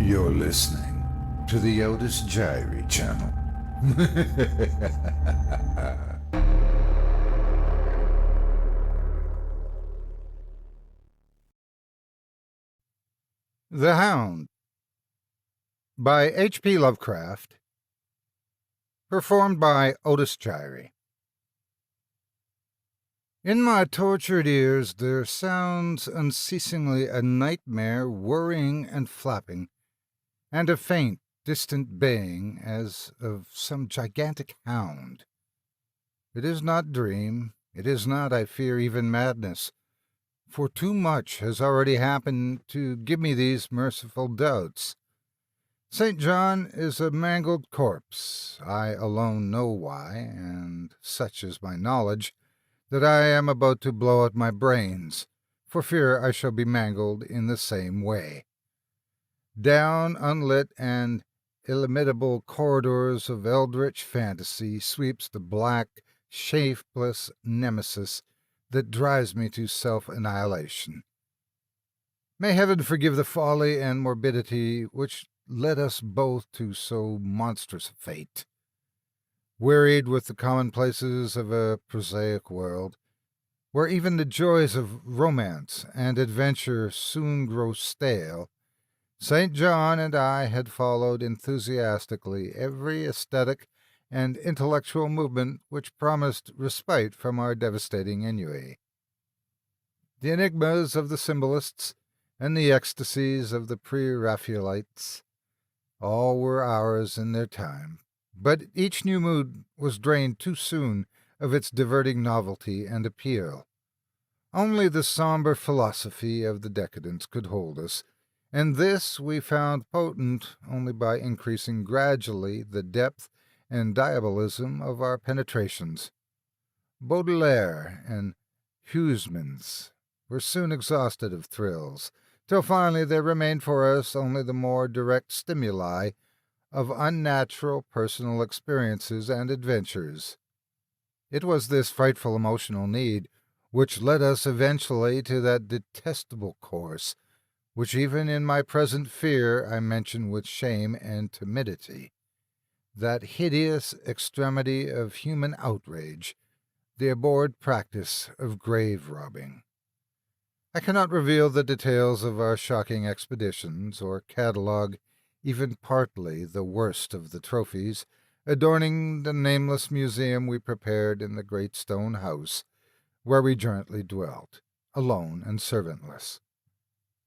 You're listening to the Otis Jiry channel. The Hound by HP Lovecraft, performed by Otis Jiry. In my tortured ears there sounds unceasingly a nightmare whirring and flapping, and a faint, distant baying as of some gigantic hound. It is not dream, it is not, I fear, even madness, for too much has already happened to give me these merciful doubts. St. John is a mangled corpse. I alone know why, and such is my knowledge, that I am about to blow out my brains, for fear I shall be mangled in the same way. Down unlit and illimitable corridors of eldritch fantasy sweeps the black, shapeless nemesis that drives me to self-annihilation. May heaven forgive the folly and morbidity which led us both to so monstrous a fate. Wearied with the commonplaces of a prosaic world, where even the joys of romance and adventure soon grow stale, St. John and I had followed enthusiastically every aesthetic and intellectual movement which promised respite from our devastating ennui. The enigmas of the symbolists and the ecstasies of the pre-Raphaelites, all were ours in their time, but each new mood was drained too soon of its diverting novelty and appeal. Only the somber philosophy of the decadents could hold us, and this we found potent only by increasing gradually the depth and diabolism of our penetrations. Baudelaire and Huysmans were soon exhausted of thrills, till finally there remained for us only the more direct stimuli of unnatural personal experiences and adventures. It was this frightful emotional need which led us eventually to that detestable course, which even in my present fear I mention with shame and timidity, that hideous extremity of human outrage, the abhorred practice of grave robbing. I cannot reveal the details of our shocking expeditions, or catalogue even partly the worst of the trophies adorning the nameless museum we prepared in the great stone house where we jointly dwelt, alone and servantless.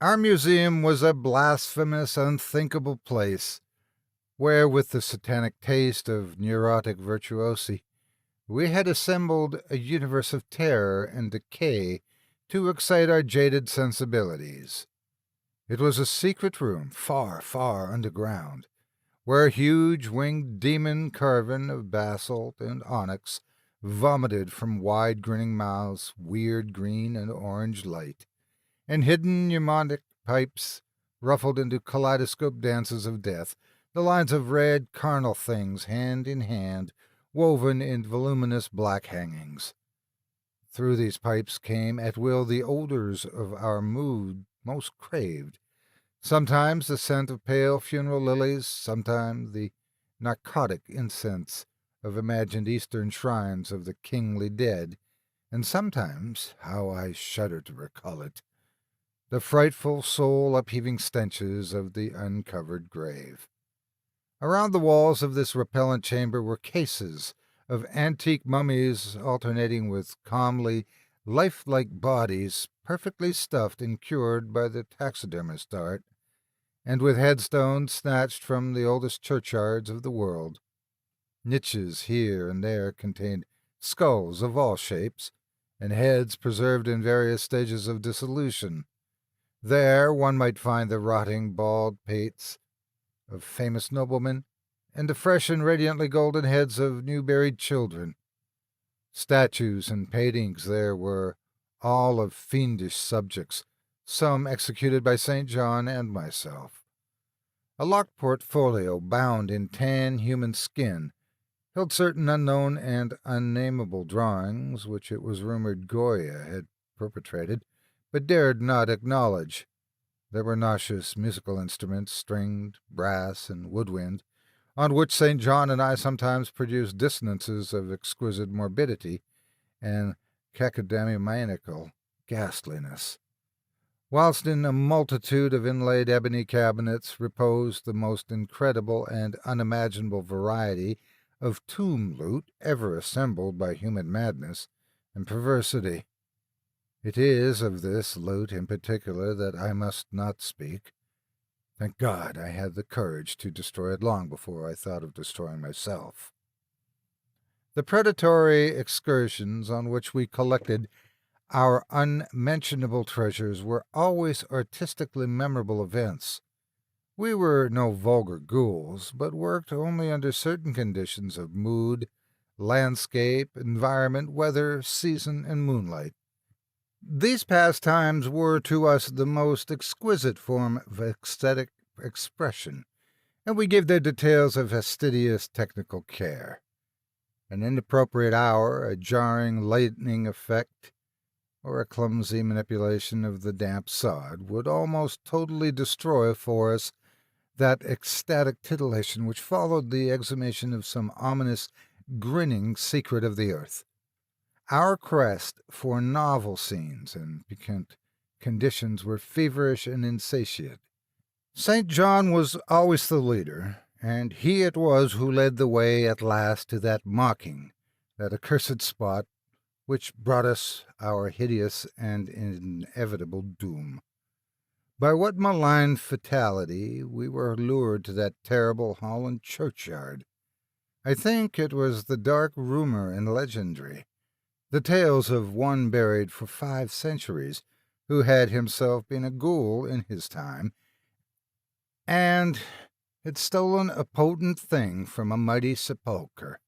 Our museum was a blasphemous, unthinkable place, where, with the satanic taste of neurotic virtuosi, we had assembled a universe of terror and decay to excite our jaded sensibilities. It was a secret room, far, far underground, where a huge winged demon carven of basalt and onyx vomited from wide grinning mouths weird green and orange light, and hidden mnemonic pipes ruffled into kaleidoscope dances of death, the lines of red carnal things hand in hand, woven in voluminous black hangings. Through these pipes came at will the odors of our mood most craved, sometimes the scent of pale funeral lilies, sometimes the narcotic incense of imagined Eastern shrines of the kingly dead, and sometimes, how I shudder to recall it, the frightful soul-upheaving stenches of the uncovered grave. Around the walls of this repellent chamber were cases of antique mummies alternating with calmly lifelike bodies perfectly stuffed and cured by the taxidermist art, and with headstones snatched from the oldest churchyards of the world. Niches here and there contained skulls of all shapes, and heads preserved in various stages of dissolution. There one might find the rotting bald pates of famous noblemen, and the fresh and radiantly golden heads of new-buried children. Statues and paintings there were, all of fiendish subjects, some executed by St. John and myself. A locked portfolio bound in tan human skin held certain unknown and unnameable drawings which it was rumored Goya had perpetrated, but dared not acknowledge. There were nauseous musical instruments, stringed, brass, and woodwind, on which St. John and I sometimes produced dissonances of exquisite morbidity and cacodemoniacal ghastliness, whilst in a multitude of inlaid ebony cabinets reposed the most incredible and unimaginable variety of tomb loot ever assembled by human madness and perversity. It is of this loot in particular that I must not speak. Thank God I had the courage to destroy it long before I thought of destroying myself. The predatory excursions on which we collected our unmentionable treasures were always artistically memorable events. We were no vulgar ghouls, but worked only under certain conditions of mood, landscape, environment, weather, season, and moonlight. These pastimes were to us the most exquisite form of aesthetic expression, and we gave their details a fastidious technical care. An inappropriate hour, a jarring lightning effect, or a clumsy manipulation of the damp sod would almost totally destroy for us that ecstatic titillation which followed the exhumation of some ominous, grinning secret of the earth. Our quest for novel scenes and piquant conditions were feverish and insatiate. St. John was always the leader, and he it was who led the way at last to that mocking, that accursed spot which brought us our hideous and inevitable doom. By what malign fatality we were lured to that terrible Holland churchyard? I think it was the dark rumor and legendary, the tales of one buried for 5 centuries, who had himself been a ghoul in his time, and had stolen a potent thing from a mighty sepulchre.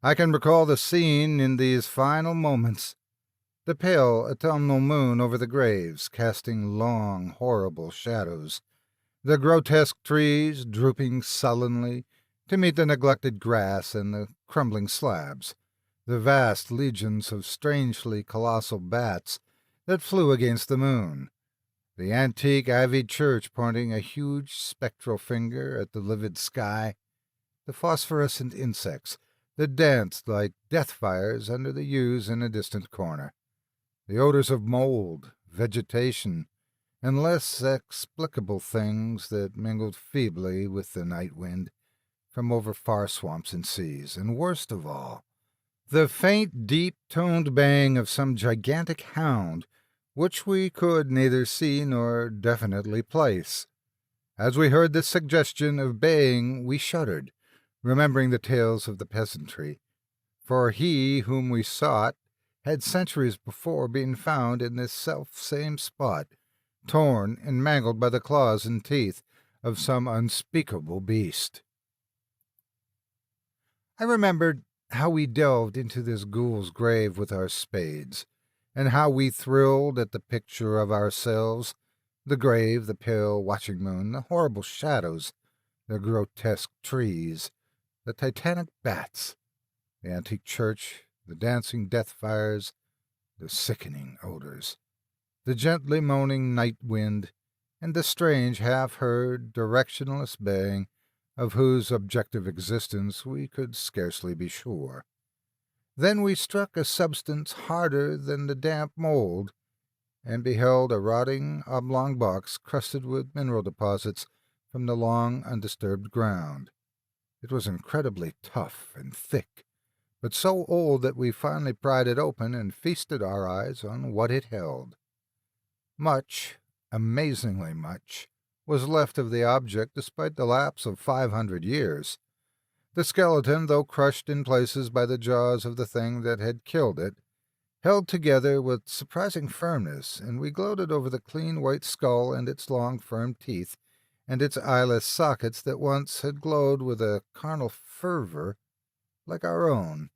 I can recall the scene in these final moments, the pale autumnal moon over the graves, casting long, horrible shadows, the grotesque trees drooping sullenly to meet the neglected grass and the crumbling slabs, the vast legions of strangely colossal bats that flew against the moon, the antique ivied church pointing a huge spectral finger at the livid sky, the phosphorescent insects that danced like death fires under the yews in a distant corner, the odors of mold, vegetation, and less explicable things that mingled feebly with the night wind from over far swamps and seas, and worst of all, the faint, deep-toned baying of some gigantic hound, which we could neither see nor definitely place. As we heard this suggestion of baying, we shuddered, remembering the tales of the peasantry, for he whom we sought had centuries before been found in this self-same spot, torn and mangled by the claws and teeth of some unspeakable beast. I remembered how we delved into this ghoul's grave with our spades, and how we thrilled at the picture of ourselves, the grave, the pale watching moon, the horrible shadows, the grotesque trees, the titanic bats, the antique church, the dancing death fires, the sickening odors, the gently moaning night wind, and the strange half-heard, directionless baying of whose objective existence we could scarcely be sure. Then we struck a substance harder than the damp mold, and beheld a rotting oblong box crusted with mineral deposits from the long undisturbed ground. It was incredibly tough and thick, but so old that we finally pried it open and feasted our eyes on what it held. Much, amazingly much, was left of the object despite the lapse of 500 years. The skeleton, though crushed in places by the jaws of the thing that had killed it, held together with surprising firmness, and we gloated over the clean white skull and its long, firm teeth, and its eyeless sockets that once had glowed with a carnal fervor like our own.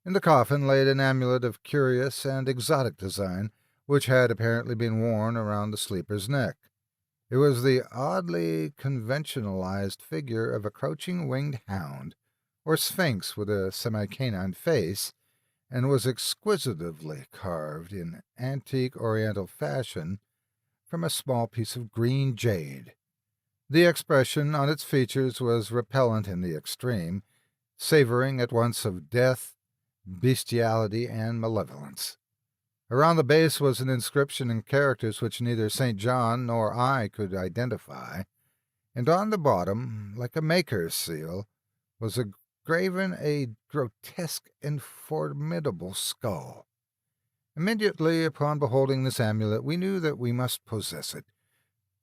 In the coffin lay an amulet of curious and exotic design, which had apparently been worn around the sleeper's neck. It was the oddly conventionalized figure of a crouching winged hound, or sphinx with a semi-canine face, and was exquisitely carved in antique oriental fashion from a small piece of green jade. The expression on its features was repellent in the extreme, savoring at once of death, bestiality, and malevolence. Around the base was an inscription in characters which neither St. John nor I could identify, and on the bottom, like a maker's seal, was graven a grotesque and formidable skull. Immediately upon beholding this amulet, we knew that we must possess it,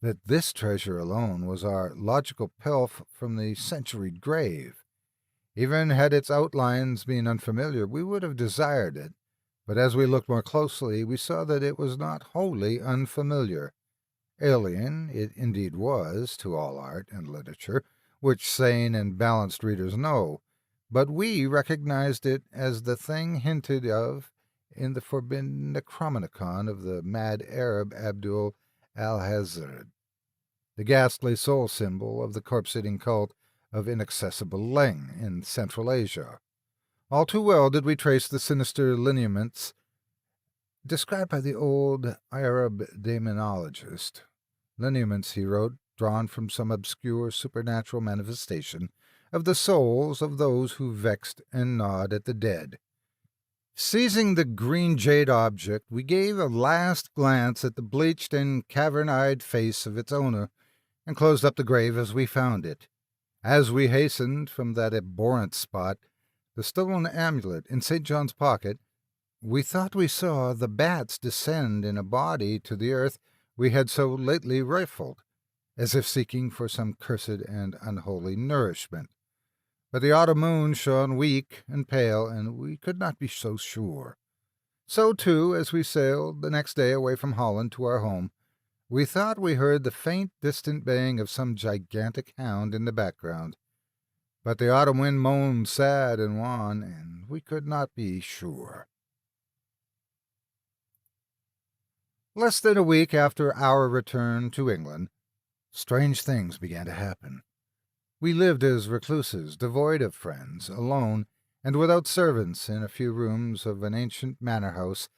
that this treasure alone was our logical pelf from the centuried grave. Even had its outlines been unfamiliar, we would have desired it, but as we looked more closely, we saw that it was not wholly unfamiliar. Alien it indeed was to all art and literature, which sane and balanced readers know, but we recognized it as the thing hinted of in the forbidden Necronomicon of the mad Arab Abdul al-Hazred, the ghastly soul symbol of the corpse-eating cult of inaccessible Ling in Central Asia. All too well did we trace the sinister lineaments described by the old Arab demonologist. Lineaments, he wrote, drawn from some obscure supernatural manifestation of the souls of those who vexed and gnawed at the dead. Seizing the green jade object, we gave a last glance at the bleached and cavern-eyed face of its owner, and closed up the grave as we found it. As we hastened from that abhorrent spot, the stolen amulet in St. John's pocket, we thought we saw the bats descend in a body to the earth we had so lately rifled, as if seeking for some cursed and unholy nourishment. But the autumn moon shone weak and pale, and we could not be so sure. So, too, as we sailed the next day away from Holland to our home, we thought we heard the faint, distant baying of some gigantic hound in the background. But the autumn wind moaned sad and wan, and we could not be sure. Less than a week after our return to England, strange things began to happen. We lived as recluses, devoid of friends, alone, and without servants in a few rooms of an ancient manor house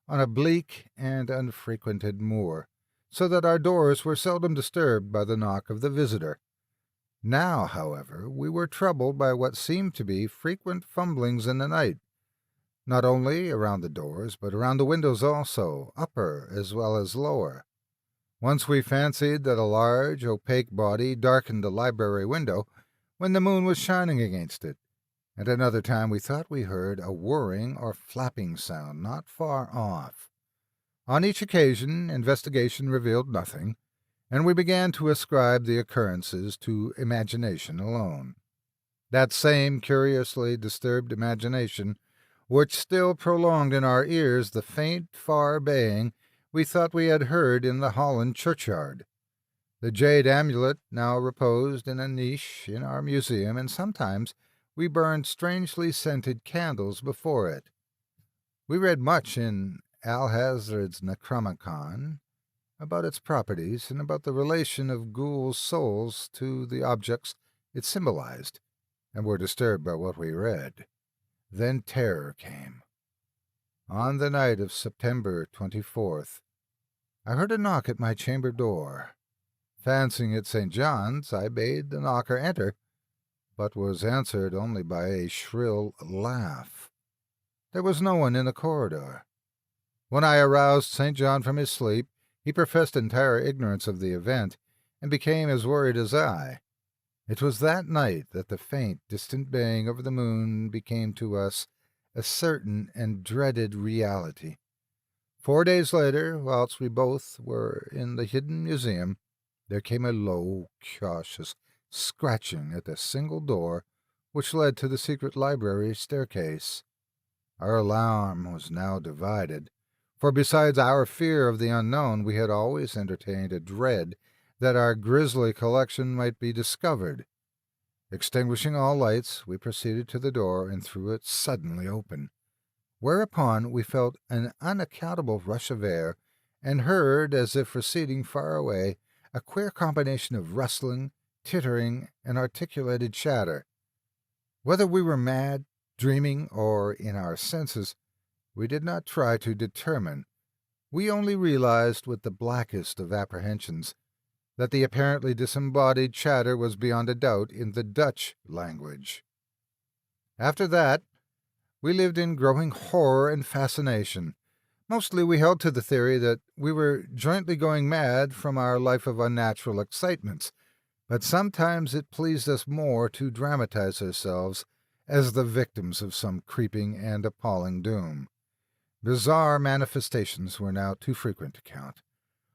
on a bleak and unfrequented moor, so that our doors were seldom disturbed by the knock of the visitor. Now, however, we were troubled by what seemed to be frequent fumblings in the night, not only around the doors, but around the windows also, upper as well as lower. Once we fancied that a large, opaque body darkened the library window when the moon was shining against it. At another time we thought we heard a whirring or flapping sound not far off. On each occasion investigation revealed nothing, and we began to ascribe the occurrences to imagination alone. That same curiously disturbed imagination, which still prolonged in our ears the faint, far baying we thought we had heard in the Holland churchyard. The jade amulet now reposed in a niche in our museum, and sometimes we burned strangely scented candles before it. We read much in Al-Hazred's Necronomicon about its properties and about the relation of ghouls' souls to the objects it symbolized, and were disturbed by what we read. Then terror came. On the night of September 24th, I heard a knock at my chamber door. Fancying it St. John's, I bade the knocker enter, but was answered only by a shrill laugh. There was no one in the corridor. When I aroused St. John from his sleep, he professed entire ignorance of the event, and became as worried as I. It was that night that the faint, distant baying over the moon became to us a certain and dreaded reality. 4 days later, whilst we both were in the hidden museum, there came a low, cautious scratching at the single door which led to the secret library staircase. Our alarm was now divided, for besides our fear of the unknown, we had always entertained a dread that our grisly collection might be discovered. Extinguishing all lights, we proceeded to the door and threw it suddenly open, whereupon we felt an unaccountable rush of air, and heard, as if receding far away, a queer combination of rustling, tittering, and articulated chatter. Whether we were mad, dreaming, or in our senses, we did not try to determine. we only realized with the blackest of apprehensions that the apparently disembodied chatter was beyond a doubt in the Dutch language. After that, we lived in growing horror and fascination. Mostly we held to the theory that we were jointly going mad from our life of unnatural excitements, but sometimes it pleased us more to dramatize ourselves as the victims of some creeping and appalling doom. Bizarre manifestations were now too frequent to count.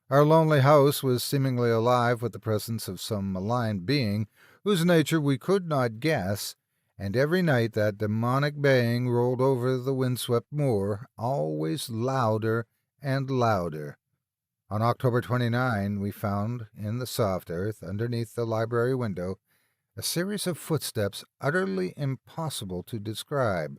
Our lonely house was seemingly alive with the presence of some malign being whose nature we could not guess, and every night that demonic baying rolled over the windswept moor, always louder and louder. On October 29, we found, in the soft earth underneath the library window, a series of footsteps utterly impossible to describe.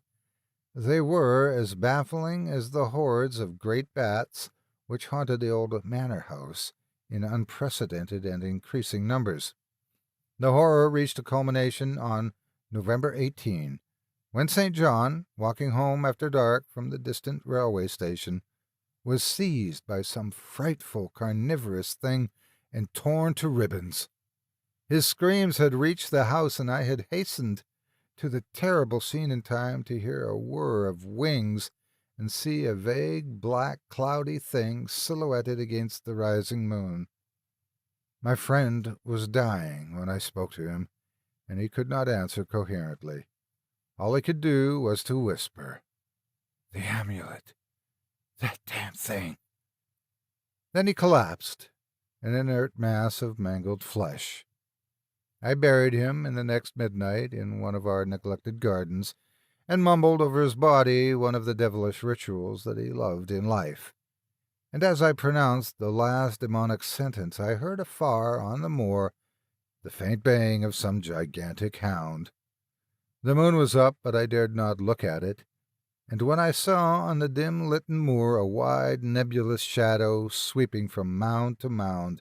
They were as baffling as the hordes of great bats which haunted the old manor house in unprecedented and increasing numbers. The horror reached a culmination on November 18, when St. John, walking home after dark from the distant railway station, was seized by some frightful carnivorous thing and torn to ribbons. His screams had reached the house, and I had hastened to the terrible scene in time to hear a whir of wings and see a vague, black, cloudy thing silhouetted against the rising moon. My friend was dying when I spoke to him, and he could not answer coherently. All he could do was to whisper, "The amulet! That damn thing!" Then he collapsed, an inert mass of mangled flesh. I buried him in the next midnight in one of our neglected gardens, and mumbled over his body one of the devilish rituals that he loved in life. And as I pronounced the last demonic sentence, I heard afar on the moor the faint baying of some gigantic hound. The moon was up, but I dared not look at it, and when I saw on the dim-lit moor a wide, nebulous shadow sweeping from mound to mound,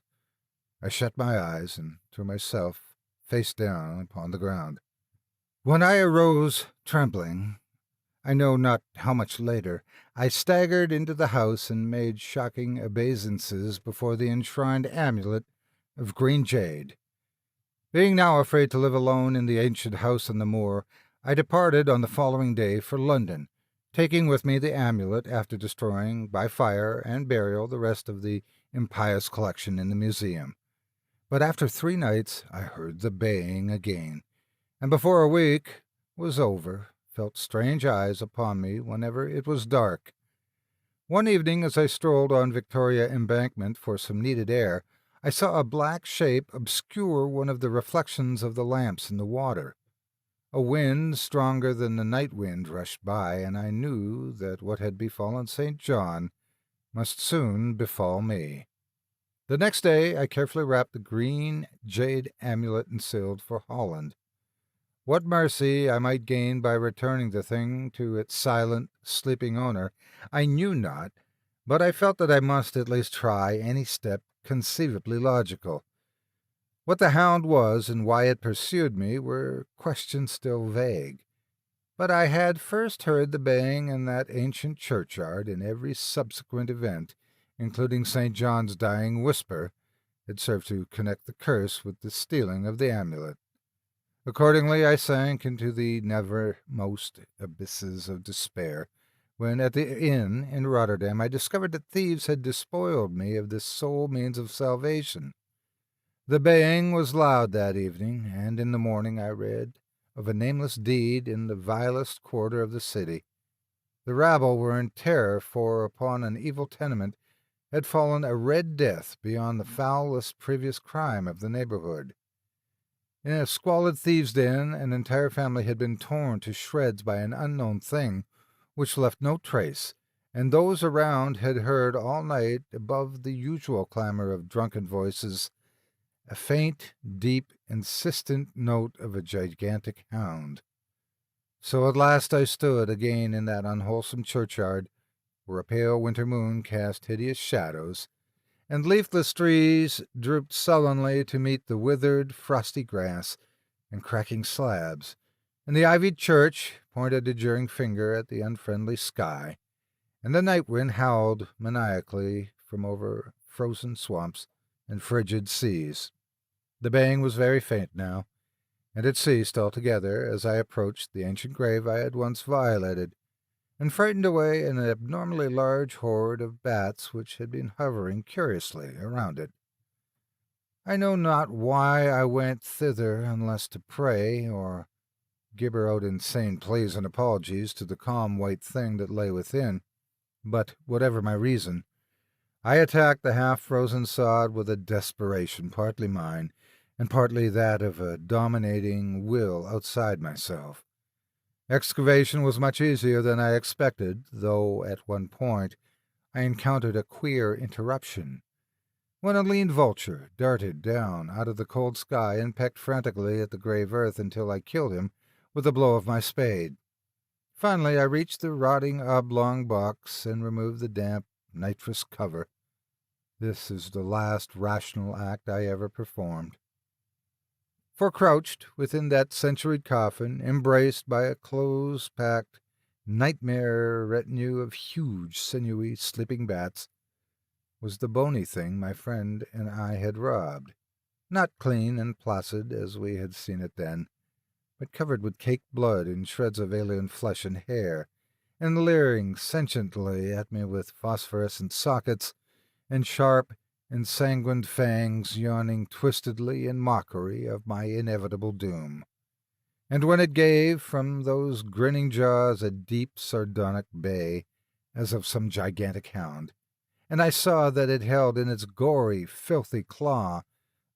I shut my eyes and threw myself face down upon the ground. When I arose, trembling, I know not how much later, I staggered into the house and made shocking obeisances before the enshrined amulet of green jade. Being now afraid to live alone in the ancient house on the moor, I departed on the following day for London, taking with me the amulet after destroying by fire and burial the rest of the impious collection in the museum. But after 3 nights I heard the baying again, and before a week was over, felt strange eyes upon me whenever it was dark. One evening, as I strolled on Victoria Embankment for some needed air, I saw a black shape obscure one of the reflections of the lamps in the water. A wind stronger than the night wind rushed by, and I knew that what had befallen St. John must soon befall me. The next day I carefully wrapped the green jade amulet and sailed for Holland. What mercy I might gain by returning the thing to its silent, sleeping owner, I knew not, but I felt that I must at least try any step conceivably logical. What the hound was and why it pursued me were questions still vague, but I had first heard the baying in that ancient churchyard, and every subsequent event, including St. John's dying whisper, had served to connect the curse with the stealing of the amulet. Accordingly, I sank into the nethermost abysses of despair, when at the inn in Rotterdam I discovered that thieves had despoiled me of this sole means of salvation. The baying was loud that evening, and in the morning I read of a nameless deed in the vilest quarter of the city. The rabble were in terror, for upon an evil tenement had fallen a red death beyond the foulest previous crime of the neighborhood. In a squalid thieves' den, an entire family had been torn to shreds by an unknown thing, which left no trace, and those around had heard all night, above the usual clamor of drunken voices, a faint, deep, insistent note of a gigantic hound. So at last I stood again in that unwholesome churchyard, where a pale winter moon cast hideous shadows, and leafless trees drooped sullenly to meet the withered, frosty grass and cracking slabs, and the ivied church pointed a jeering finger at the unfriendly sky, and the night wind howled maniacally from over frozen swamps and frigid seas. The baying was very faint now, and it ceased altogether as I approached the ancient grave I had once violated, and frightened away an abnormally large horde of bats which had been hovering curiously around it. I know not why I went thither unless to pray, or gibber out insane pleas and apologies to the calm white thing that lay within, but whatever my reason, I attacked the half-frozen sod with a desperation partly mine, and partly that of a dominating will outside myself. Excavation was much easier than I expected, though at one point I encountered a queer interruption, when a lean vulture darted down out of the cold sky and pecked frantically at the grave earth until I killed him with a blow of my spade. Finally, I reached the rotting oblong box and removed the damp, nitrous cover. This is the last rational act I ever performed. For crouched within that centuried coffin, embraced by a close-packed, nightmare retinue of huge, sinewy, sleeping bats, was the bony thing my friend and I had robbed, not clean and placid as we had seen it then, but covered with caked blood and shreds of alien flesh and hair, and leering sentiently at me with phosphorescent sockets and sharp, ensanguined fangs yawning twistedly in mockery of my inevitable doom. And when it gave from those grinning jaws a deep, sardonic bay, as of some gigantic hound, and I saw that it held in its gory, filthy claw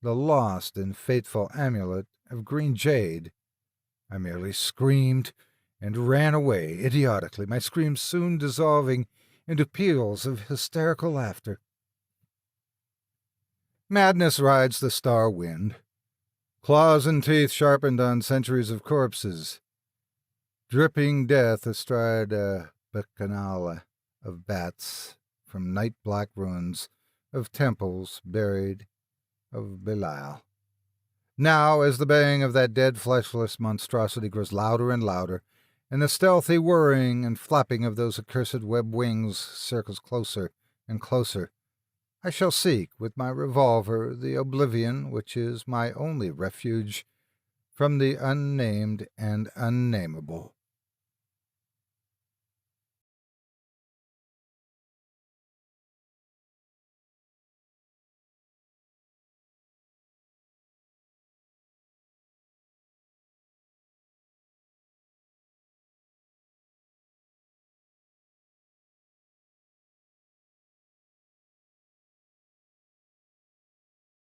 the lost and fateful amulet of green jade, I merely screamed and ran away idiotically, my screams soon dissolving into peals of hysterical laughter. Madness rides the star wind, claws and teeth sharpened on centuries of corpses, dripping death astride a bacchanal of bats from night-black ruins of temples buried of Belial. Now, as the baying of that dead fleshless monstrosity grows louder and louder, and the stealthy whirring and flapping of those accursed web wings circles closer and closer, I shall seek with my revolver the oblivion which is my only refuge from the unnamed and unnameable.